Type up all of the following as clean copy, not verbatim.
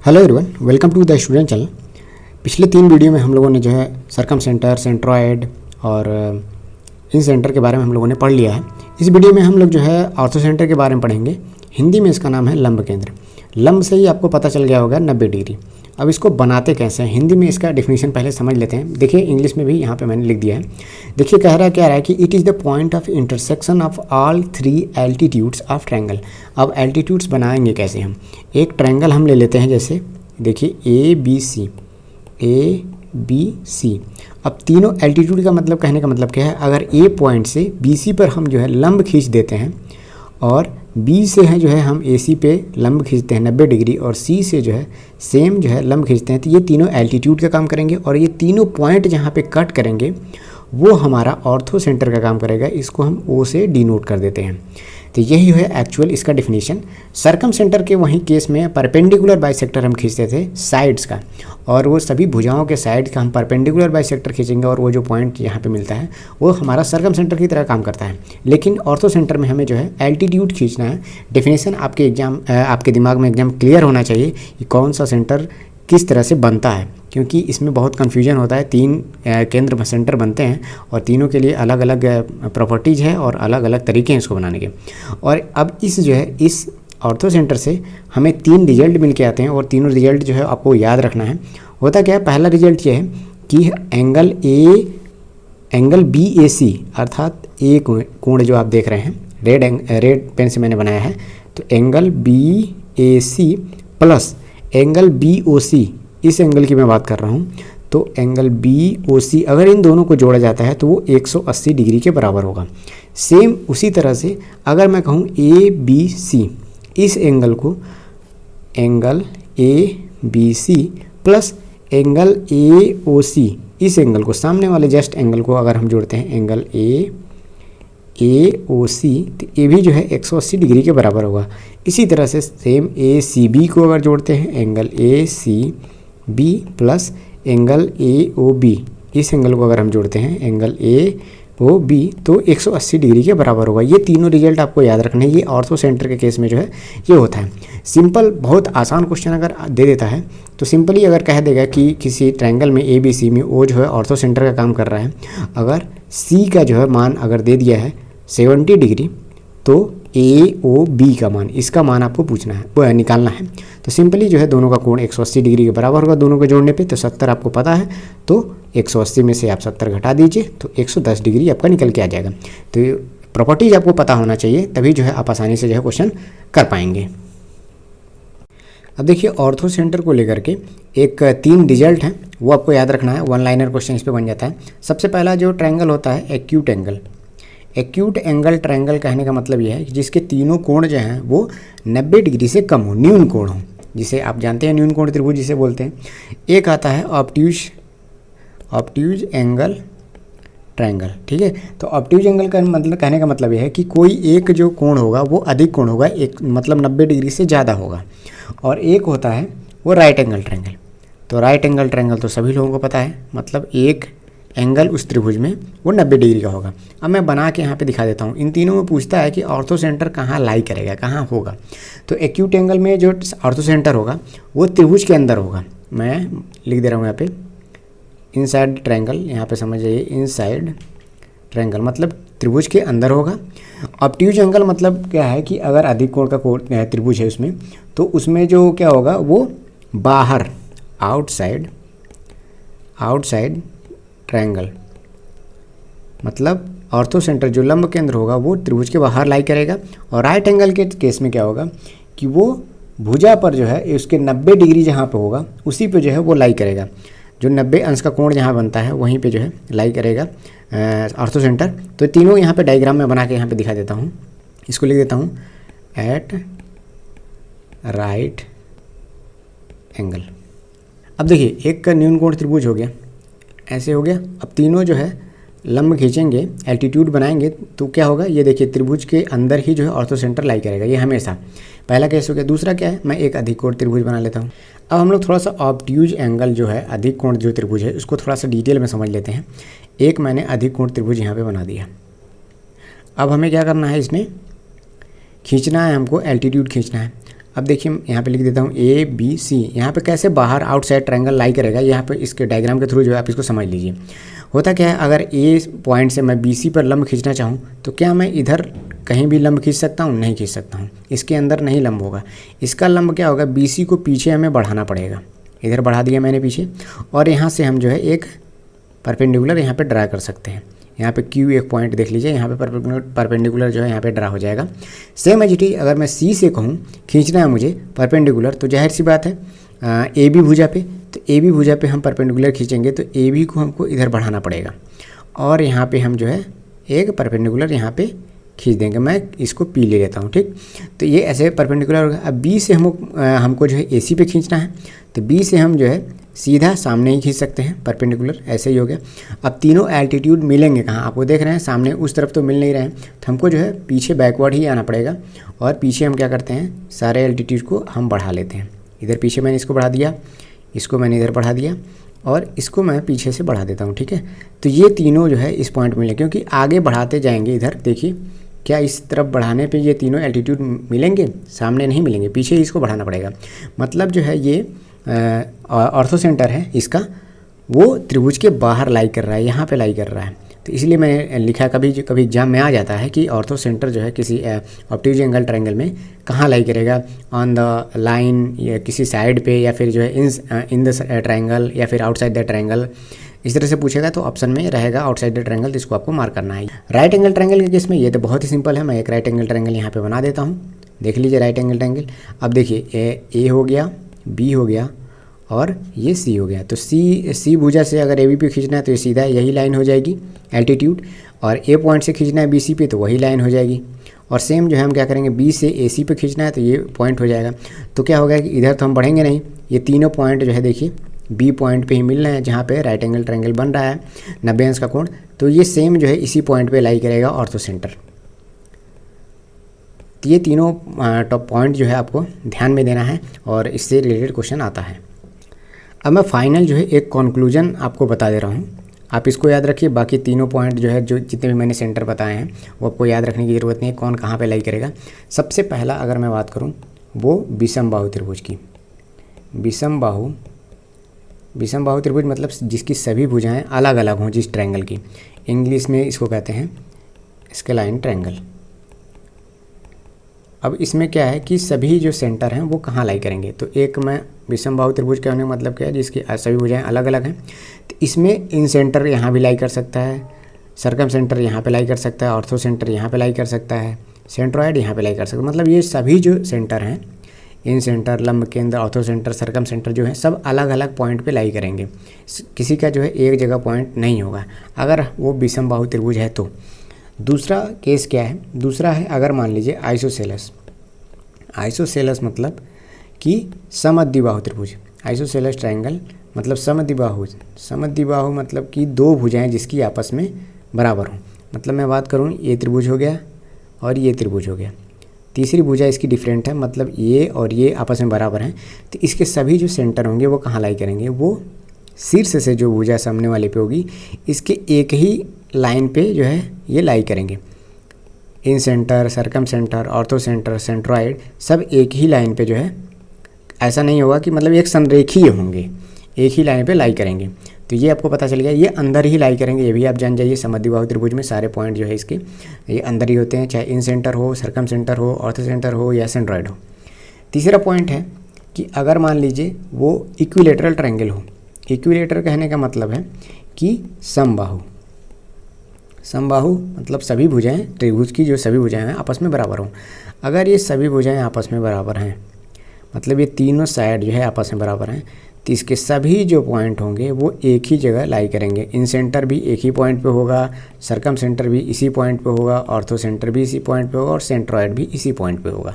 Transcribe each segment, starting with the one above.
Hello everyone, welcome to the student channel. पिछले 3 video में हम लोगों ने जो है सरकम सेंटर, सेंट्रॉयड और इन सेंटर के बारे में हम लोगों ने पढ़ लिया है। इस वीडियो में हम लोग जो है ऑर्थो सेंटर के बारे में पढ़ेंगे। हिंदी में इसका नाम है लंब केंद्र। लंब से ही आपको पता चल गया होगा 90 डिग्री। अब इसको बनाते कैसे हैं, हिंदी में इसका डेफिनेशन पहले समझ लेते हैं। देखिए इंग्लिश में भी यहाँ पे मैंने लिख दिया है। देखिए कह रहा है कि it is the point of intersection of all 3 altitudes of triangle. अब एल्टीट्यूड्स बनाएंगे कैसे हम, एक ट्रायंगल हम ले लेते हैं, जैसे देखिए ए बी सी। अब तीनों एल्टीट्यूड का मतलब, कहने का मतलब क्या है, अगर ए पॉइंट से बी सी पर हम जो है लंब खींच देते हैं और बी से है जो है हम ए सी पे लंब खींचते हैं 90 डिग्री और सी से जो है सेम जो है लंब खींचते हैं, तो ये तीनों एल्टीट्यूड का काम करेंगे और ये तीनों पॉइंट जहाँ पे कट करेंगे वो हमारा ऑर्थो सेंटर का काम करेगा। इसको हम ओ से डिनोट कर देते हैं। तो यही है एक्चुअल इसका डेफिनेशन। सरकम सेंटर के वहीं केस में परपेंडिकुलर बाइसेक्टर हम खींचते थे साइड्स का, और वो सभी भुजाओं के साइड का हम परपेंडिकुलर बाइसेक्टर खींचेंगे और वो जो पॉइंट यहाँ पे मिलता है वो हमारा सरकम सेंटर की तरह काम करता है। लेकिन ऑर्थो सेंटर में हमें जो है एल्टीट्यूड खींचना है। डेफिनेशन आपके दिमाग में एकदम क्लियर होना चाहिए कि कौन सा सेंटर किस तरह से बनता है, क्योंकि इसमें बहुत कन्फ्यूजन होता है। 3 केंद्र सेंटर बनते हैं और तीनों के लिए अलग अलग प्रॉपर्टीज़ है और अलग अलग तरीके हैं इसको बनाने के। और अब इस ऑर्थो सेंटर से हमें 3 रिजल्ट मिल के आते हैं और तीनों रिजल्ट जो है आपको याद रखना है। होता क्या है, पहला रिजल्ट ये है कि एंगल बी ए सी, अर्थात ए कोण जो आप देख रहे हैं रेड पेन से मैंने बनाया है, तो angle B A C plus angle B O C, इस एंगल की मैं बात कर रहा हूँ, तो एंगल बी ओ सी अगर इन दोनों को जोड़ा जाता है तो वो 180 डिग्री के बराबर होगा। सेम उसी तरह से अगर मैं कहूँ ए बी सी, इस एंगल को angle A B C plus angle A O C, इस एंगल को, सामने वाले जस्ट एंगल को अगर हम जोड़ते हैं एंगल ए ओ सी, तो ये भी जो है 180 डिग्री के बराबर होगा। इसी तरह से सेम ए सी बी को अगर जोड़ते हैं angle A C B plus angle A O B, इस एंगल को अगर हम जोड़ते हैं एंगल ए ओ बी, तो 180 डिग्री के बराबर होगा। ये तीनों रिजल्ट आपको याद रखने हैं। ये ऑर्थो सेंटर के केस में जो है ये होता है। सिंपल, बहुत आसान क्वेश्चन अगर दे देता है तो सिंपली अगर कह देगा कि किसी ट्रायंगल में ए बी सी में ओ जो है ऑर्थो सेंटर का काम कर रहा है, अगर सी का जो है मान अगर दे दिया है 70 डिग्री, तो ए ओ बी का मान, इसका मान आपको पूछना है, वो निकालना है। तो सिंपली जो है दोनों का कोण 180 डिग्री के बराबर होगा दोनों को जोड़ने पे। तो 70 आपको पता है, तो 180 में से आप 70 घटा दीजिए तो 110 डिग्री आपका निकल के आ जाएगा। तो प्रॉपर्टीज आपको पता होना चाहिए, तभी जो है आप आसानी से जो है क्वेश्चन कर पाएंगे। अब देखिए ऑर्थो सेंटर को लेकर के एक 3 रिजल्ट हैं, वो आपको याद रखना है। 1 लाइनर क्वेश्चन इस पर बन जाता है। सबसे पहला जो ट्रायंगल होता है acute angle. Acute angle triangle कहने का मतलब यह है कि जिसके तीनों कोण जो हैं वो 90 डिग्री से कम हो, न्यून कोण हो, जिसे आप जानते हैं न्यून कोण त्रिभुज जिसे बोलते हैं। एक आता है ऑब्ट्यूज एंगल ट्रायंगल, ठीक है। तो ऑब्ट्यूज एंगल का मतलब, कहने का मतलब यह है कि कोई एक जो कोण होगा वो अधिक कोण होगा, एक मतलब 90 डिग्री से ज़्यादा होगा। और एक होता है वो राइट एंगल ट्रायंगल। तो राइट एंगल ट्रायंगल तो सभी लोगों को पता है, मतलब एक एंगल उस त्रिभुज में वो 90 डिग्री का होगा। अब मैं बना के यहाँ पे दिखा देता हूँ। इन तीनों में पूछता है कि ऑर्थो सेंटर कहाँ लाई करेगा, कहाँ होगा। तो एक्यूट एंगल में जो ऑर्थो सेंटर होगा वो त्रिभुज के अंदर होगा। मैं लिख दे रहा हूँ यहाँ पे इनसाइड ट्रायंगल, यहाँ पे समझ जाइए इनसाइड ट्रायंगल मतलब त्रिभुज के अंदर होगा। ऑब्ट्यूज एंगल मतलब क्या है कि अगर अधिक कोण का त्रिभुज है उसमें, तो उसमें जो क्या होगा वो बाहर, आउटसाइड ट्रायंगल, मतलब ऑर्थो सेंटर जो लंब केंद्र होगा वो त्रिभुज के बाहर लाई करेगा। और राइट एंगल के केस में क्या होगा कि वो भुजा पर जो है उसके 90 डिग्री जहाँ पे होगा उसी पे जो है वो लाई करेगा। जो 90 अंश का कोण जहाँ बनता है वहीं पे जो है लाई करेगा ऑर्थो सेंटर। तो तीनों यहाँ पे डायग्राम में बना के यहाँ पे दिखा देता हूँ। इसको लिख देता हूँ एट राइट एंगल। अब देखिए एक न्यून कोण त्रिभुज हो गया, ऐसे हो गया। अब तीनों जो है लंब खींचेंगे, एल्टीट्यूड बनाएंगे, तो क्या होगा, ये देखिए त्रिभुज के अंदर ही जो है ऑर्थो सेंटर लाई करेगा, ये हमेशा। पहला केस हो गया। दूसरा क्या है, मैं एक अधिक कोण त्रिभुज बना लेता हूँ। अब हम लोग थोड़ा सा ऑब्ट्यूज एंगल जो है, अधिक कोण जो त्रिभुज है, उसको थोड़ा सा डिटेल में समझ लेते हैं। एक मैंने अधिक कोण त्रिभुज यहाँ पे बना दिया। अब हमें क्या करना है, इसमें खींचना है, हमको एल्टीट्यूड खींचना है। अब देखिए यहाँ पे लिख देता हूँ ए बी सी। यहाँ पे कैसे बाहर आउटसाइड ट्रायंगल लाई करेगा, यहाँ पे इसके डायग्राम के थ्रू जो है आप इसको समझ लीजिए। होता क्या है, अगर ए पॉइंट से मैं बी सी पर लंब खींचना चाहूँ तो क्या मैं इधर कहीं भी लंब खींच सकता हूँ? नहीं खींच सकता हूँ, इसके अंदर नहीं लंब होगा। इसका लंब क्या होगा, बी सी को पीछे हमें बढ़ाना पड़ेगा। इधर बढ़ा दिया मैंने पीछे, और यहाँ से हम जो है एक परपेंडिकुलर यहाँ पे ड्रा कर सकते हैं। यहाँ पे क्यू एक पॉइंट देख लीजिए, यहाँ पे परपेंडिकुलर जो है यहाँ पे ड्रा हो जाएगा। सेम एज इट इज अगर मैं सी से कहूँ खींचना है मुझे परपेंडिकुलर, तो जाहिर सी बात है ए बी भुजा पे, तो ए बी भुजा पे हम परपेंडिकुलर खींचेंगे तो ए बी को हमको इधर बढ़ाना पड़ेगा, और यहाँ पे हम जो है एक परपेंडिकुलर यहाँ पे खींच देंगे। मैं इसको पी ले लेता हूँ, ठीक। तो ये ऐसे परपेंडिकुलर होगा। अब बी से हमको जो है ए सी पे खींचना है, तो बी से हम जो है सीधा सामने ही खींच सकते हैं परपेंडिकुलर, ऐसे ही हो गया। अब तीनों एल्टीट्यूड मिलेंगे कहाँ, आपको देख रहे हैं सामने उस तरफ तो मिल नहीं रहे हैं, तो हमको जो है पीछे बैकवर्ड ही आना पड़ेगा, और पीछे हम क्या करते हैं, सारे एल्टीट्यूड को हम बढ़ा लेते हैं। इधर पीछे मैंने इसको बढ़ा दिया, इसको मैंने इधर बढ़ा दिया, और इसको मैं पीछे से बढ़ा देता हूँ, ठीक है। तो ये तीनों जो है इस पॉइंट मिले, क्योंकि आगे बढ़ाते जाएंगे। इधर देखिए क्या इस तरफ बढ़ाने पे ये तीनों एल्टीट्यूड मिलेंगे, सामने नहीं मिलेंगे, पीछे इसको बढ़ाना पड़ेगा। मतलब जो है ये ऑर्थो सेंटर है इसका, वो त्रिभुज के बाहर लाई कर रहा है, यहाँ पे लाई कर रहा है। तो इसलिए मैंने लिखा, कभी एग्जाम में आ जाता है कि ऑर्थो सेंटर जो है किसी ऑब्ट्यूज एंगल ट्रायंगल में कहाँ लाई करेगा, ऑन द लाइन या किसी साइड पे, या फिर जो है इन द ट्रायंगल, या फिर आउटसाइड द ट्रायंगल। इस तरह से पूछेगा तो ऑप्शन में रहेगा आउटसाइड द ट्रायंगल, तो इसको आपको मार्क करना है। राइट एंगल ट्रायंगल के केस में ये तो बहुत ही सिंपल है, मैं एक राइट एंगल ट्रायंगल यहाँ पे बना देता हूँ। देख लीजिए राइट एंगल ट्रायंगल। अब देखिए ए हो गया, बी हो गया, और ये सी हो गया। तो सी भुजा से अगर ए बी पे खींचना है तो ये सीधा यही लाइन हो जाएगी एल्टीट्यूड, और ए पॉइंट से खींचना है बी सी पे तो वही लाइन हो जाएगी। और सेम जो है हम क्या करेंगे, बी से ए सी पे खींचना है तो ये पॉइंट हो जाएगा। तो क्या होगा कि इधर तो हम बढ़ेंगे नहीं, ये तीनों पॉइंट जो है देखिए बी पॉइंट पे ही मिल रहे हैं, जहाँ पे राइट एंगल ट्रायंगल बन रहा है 90 अंश का कोण। तो ये सेम जो है इसी पॉइंट पे लाई करेगा ऑर्थो सेंटर। तो ये तीनों टॉप पॉइंट जो है आपको ध्यान में देना है, और इससे रिलेटेड क्वेश्चन आता है। अब मैं फाइनल जो है एक कंक्लूजन आपको बता दे रहा हूँ, आप इसको याद रखिए। बाकी तीनों पॉइंट जो है, जो जितने भी मैंने सेंटर बताए हैं, वो आपको याद रखने की ज़रूरत नहीं है, कौन कहाँ पे लाई करेगा। सबसे पहला अगर मैं बात करूँ वो विषम बाहु त्रिभुज की। विषम बाहु त्रिभुज मतलब जिसकी सभी भुजाएं अलग अलग हों, जिस ट्रायंगल की, इंग्लिश में इसको कहते हैं स्केलाइन ट्रायंगल। अब इसमें क्या है कि सभी जो सेंटर हैं वो कहाँ लाई करेंगे, तो एक मैं विषम बाहु त्रिभुज कहने का मतलब क्या है, जिसकी सभी भुजाएं अलग अलग हैं। तो इसमें इन सेंटर यहाँ भी लाई कर सकता है, सर्कम सेंटर यहाँ पे लाई कर सकता है, ऑर्थो सेंटर यहाँ पे लाई कर सकता है, सेंट्रॉयड यहाँ पे लाई कर सकता है। मतलब ये सभी जो सेंटर हैं, इन सेंटर, लंब केंद्र, ऑर्थो सेंटर, सर्कम सेंटर जो है सब अलग अलग पॉइंट पे लाई करेंगे। किसी का जो है एक जगह पॉइंट नहीं होगा अगर वो विषम बाहु त्रिभुज है तो। दूसरा केस क्या है, दूसरा है अगर मान लीजिए आइसोसेलस। आइसोसेलस मतलब कि समद्विबाहु त्रिभुज। आइसोसेलस ट्रायंगल मतलब समद्विबाहु। समद्विबाहु मतलब कि दो भुजाएं जिसकी आपस में बराबर हों। मतलब मैं बात करूँ, ये त्रिभुज हो गया और ये त्रिभुज हो गया, तीसरी भुजा इसकी डिफरेंट है, मतलब ये और ये आपस में बराबर हैं। तो इसके सभी जो सेंटर होंगे वो कहाँ लाई करेंगे, वो शीर्ष से जो भुजा सामने वाले पे होगी इसके एक ही लाइन पे जो है ये लाई करेंगे। Incentre, circumcentre, orthocentre, centroid सब एक ही लाइन पे जो है, ऐसा नहीं होगा कि मतलब एक संरेखीय होंगे, एक ही लाइन पे लाई करेंगे। तो ये आपको पता चल गया, ये अंदर ही लाई करेंगे, ये भी आप जान जाइए। समद्विबाहु त्रिभुज में सारे पॉइंट जो है इसके ये अंदर ही होते हैं, चाहे इन सेंटर हो, सर्कम सेंटर हो, ऑर्थो सेंटर हो या सेंट्रॉयड हो। तीसरा पॉइंट है कि अगर मान लीजिए वो इक्विलेटरल ट्रायंगल हो। इक्विलेटर कहने का मतलब है कि समबाहु। समबाहु मतलब सभी भुजाएं, त्रिभुज की जो सभी भुजाएं हैं आपस में बराबर हों। अगर ये सभी भुजाएं आपस में बराबर हैं, मतलब ये तीनों साइड जो है आपस में बराबर हैं, तो इसके सभी जो पॉइंट होंगे वो एक ही जगह लाई करेंगे। इन सेंटर भी एक ही पॉइंट पे होगा, सर्कम सेंटर भी इसी पॉइंट पे होगा, ऑर्थो सेंटर भी इसी पॉइंट पे होगा, और सेंट्रॉयड भी इसी पॉइंट पे होगा।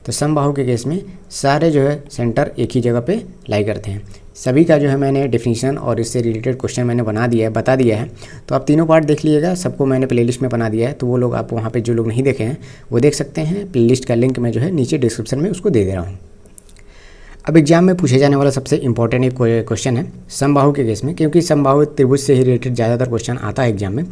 तो समबाहु के केस में सारे जो है सेंटर एक ही जगह पे लाई करते हैं। सभी का जो है मैंने डेफिनेशन और इससे रिलेटेड क्वेश्चन मैंने बता दिया है। तो आप तीनों पार्ट देख लीजिएगा, सबको मैंने प्लेलिस्ट में बना दिया है। तो वो लोग आप वहाँ पे जो लोग नहीं देखे हैं वो देख सकते हैं। प्लेलिस्ट का लिंक मैं जो है नीचे डिस्क्रिप्शन में उसको दे दे रहा हूँ। अब एग्जाम में पूछे जाने वाला सबसे इंपॉर्टेंट एक क्वेश्चन है समबाहु के केस में, क्योंकि समबाहु त्रिभुज से ही रिलेटेड ज़्यादातर क्वेश्चन आता है एग्जाम में।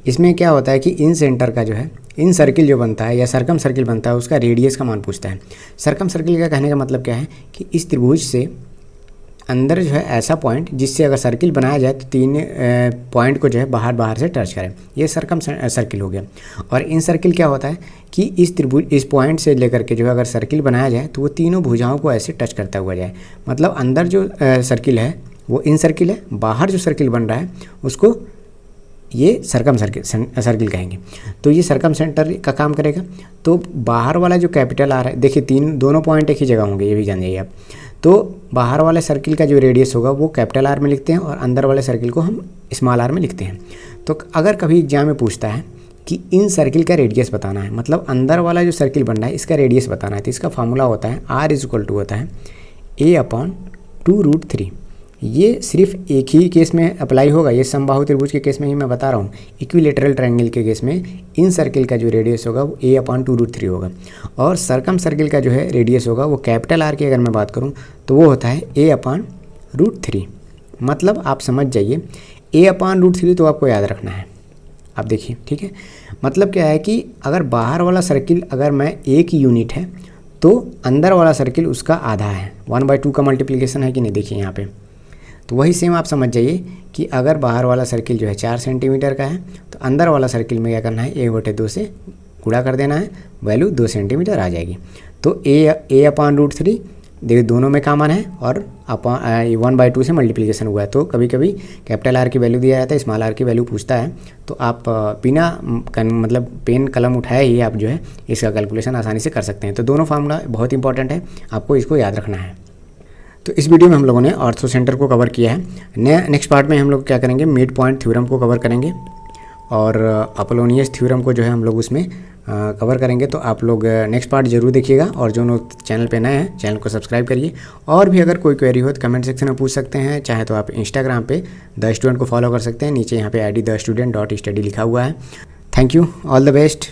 इसमें क्या होता है कि इन सेंटर का जो है इन सर्किल जो बनता है या सरकम सर्किल बनता है उसका रेडियस का मान पूछता है। सरकम सर्किल का कहने का मतलब क्या है कि इस त्रिभुज से अंदर जो है ऐसा पॉइंट जिससे अगर सर्किल बनाया जाए तो 3 पॉइंट को जो है बाहर से टच करें, ये सरकम सर्किल हो गया। और इन सर्किल क्या होता है कि इस त्रिभुज इस पॉइंट से लेकर के जो है अगर सर्किल बनाया जाए तो वो तीनों भुजाओं को ऐसे टच करता हुआ जाए, मतलब अंदर जो सर्किल है वो इन सर्किल है, बाहर जो सर्किल बन रहा है उसको ये सरकम सर्किल कहेंगे। तो ये सरकम सेंटर का काम करेगा। तो बाहर वाला जो कैपिटल आर है, देखिए दोनों पॉइंट एक ही जगह होंगे, ये भी जान जाइए आप। तो बाहर वाले सर्किल का जो रेडियस होगा वो कैपिटल आर में लिखते हैं और अंदर वाले सर्किल को हम स्मॉल आर में लिखते हैं। तो अगर कभी एग्जाम में पूछता है कि इन सर्किल का रेडियस बताना है, मतलब अंदर वाला जो सर्किल बन रहा है इसका रेडियस बताना है, तो इसका फार्मूला होता है R होता है A/2√3। ये सिर्फ एक ही केस में अप्लाई होगा, ये समबाहु त्रिभुज के केस में ही मैं बता रहा हूँ। इक्विलेटरल ट्रायंगल के केस में इन सर्किल का जो रेडियस होगा वो A/2√3 होगा, और सरकम सर्किल का जो है रेडियस होगा वो कैपिटल आर की अगर मैं बात करूँ तो वो होता है A/√3। मतलब आप समझ जाइए A/√3 तो आपको याद रखना है। आप देखिए, ठीक है, मतलब क्या है कि अगर बाहर वाला सर्किल अगर मैं 1 यूनिट है तो अंदर वाला सर्किल उसका आधा है। 1/2 का मल्टीप्लिकेशन है कि नहीं, देखिए यहाँ पे। तो वही सेम आप समझ जाइए कि अगर बाहर वाला सर्किल जो है 4 सेंटीमीटर का है तो अंदर वाला सर्किल में क्या करना है, 1/2 से गुणा कर देना है, वैल्यू 2 सेंटीमीटर आ जाएगी। तो A/√3 देखिए दोनों में कॉमन है और 1/2 से मल्टीप्लिकेशन हुआ है। तो कभी कभी कैपिटल आर की वैल्यू दिया जाता है, स्मॉल आर की वैल्यू पूछता है, तो आप बिना मतलब पेन कलम उठाए ही आप जो है इसका कैलकुलेशन आसानी से कर सकते हैं। तो दोनों फार्मूला बहुत इंपॉर्टेंट है, आपको इसको याद रखना है। तो इस वीडियो में हम लोगों ने ऑर्थो सेंटर को कवर किया है। नेक्स्ट पार्ट में हम लोग क्या करेंगे, मिड पॉइंट थ्योरम को कवर करेंगे और अपोलोनियस थ्योरम को जो है हम लोग उसमें कवर करेंगे। तो आप लोग नेक्स्ट पार्ट जरूर देखिएगा, और जो लोग चैनल पे नए हैं चैनल को सब्सक्राइब करिए। और भी अगर कोई क्वेरी हो तो कमेंट सेक्शन में पूछ सकते हैं, चाहे तो आप इंस्टाग्राम पे द स्टूडेंट को फॉलो कर सकते हैं, नीचे यहाँ पे ID thestudent.study लिखा हुआ है। Thank you, all the best.